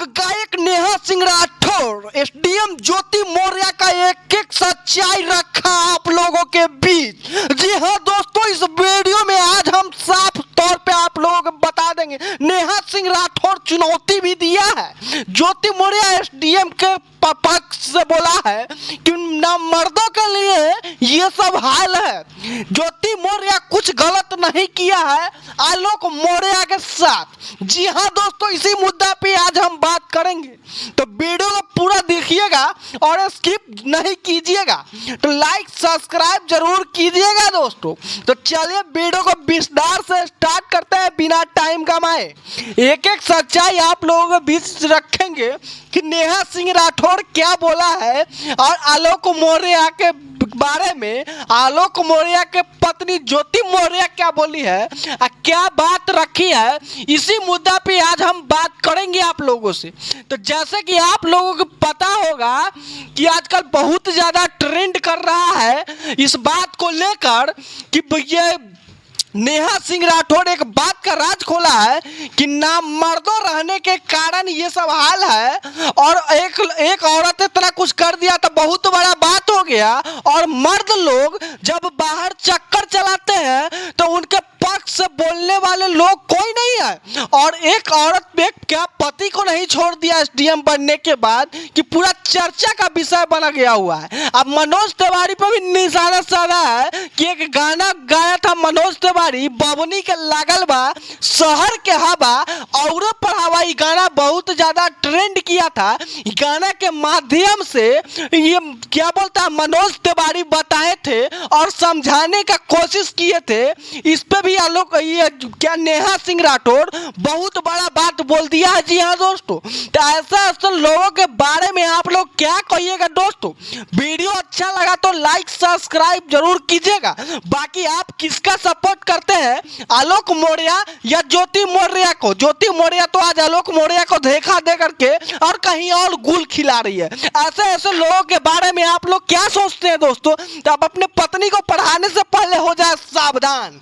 गायक नेहा सिंह राठौर एसडीएम ज्योति मौर्य का एक एक सच्चाई रखा आप लोगों के बीच। जी हाँ दोस्तों, इस वीडियो में आज हम साफ तौर पे आप लोगों को बता देंगे। नेहा सिंह राठौर चुनौती भी दिया है। ज्योति मौर्य एसडीएम के पक्ष से बोला है कि ना मर्दों के लिए ये सब हाल है। ज्योति मौर्य कुछ गलत नहीं किया है आलोक मौर्य के साथ। जी हाँ दोस्तों, इसी मुद्दा पे आज हम बात करेंगे, तो वीडियो को पूरा देखिएगा और स्किप नहीं कीजिएगा। तो लाइक सब्सक्राइब जरूर कीजिएगा दोस्तों। तो चलिए वीडियो को विस्तार से स्टार्ट करते हैं बिना टाइम गंवाए। एक एक सच्चाई आप लोगों के बीच रखेंगे कि नेहा सिंह राठौर क्या बोला है और आलोक मौर्य के बारे में आलोक मौर्य के पत्नी ज्योति मौर्य क्या बोली है, क्या बात रखी है। इसी मुद्दा पे आज हम बात करेंगे आप लोगों से। तो जैसे कि आप लोगों को पता होगा कि आजकल बहुत ज़्यादा ट्रेंड कर रहा है इस बात को लेकर कि ये नेहा सिंह राठौर एक बात का राज खोला है कि ना मर्दों रहने के कारण ये सब हाल है और एक औरत ने इतना कुछ कर दिया तो बहुत बड़ा बात हो गया। और मर्द लोग जब बाहर चक्कर चलाते हैं तो उनके पक्ष से बोलने वाले लोग कोई नहीं है। और एक औरत पे क्या पति को नहीं छोड़ दिया एसडीएम बनने के बाद कि पूरा चर्चा का विषय बना गया हुआ है। अब मनोज तिवारी पर भी निशाना साधा है कि एक गाना गाया था मनोज तिवारी, बबनी के लागल बा शहर के हवा और पर हवा। ये गाना बहुत ज्यादा ट्रेंड किया था। गाना के माध्यम से ये क्या बोलता है मनोज तिवारी बताए थे और समझाने का कोशिश किए थे। इस पे भी आलोक ये क्या नेहा सिंह राठौर बहुत बड़ा बात बोल दिया है। जी हाँ दोस्तों, तो ऐसा लोगों के बारे में आप लोग क्या कहिएगा दोस्तों। वीडियो अच्छा लगा तो लाइक सब्सक्राइब जरूर कीजिएगा। बाकी आप किसका सपोर्ट करते हैं, आलोक मौर्य या ज्योति मौर्य को। ज्योति मौर्य तो आज आलोक मौर्य को देखा दे करके और कहीं और गुल खिला रही है। ऐसे ऐसे लोगों के बारे में आप लोग क्या सोचते हैं दोस्तों। तो आप अपने पत्नी को पढ़ाने से पहले हो जाए सावधान।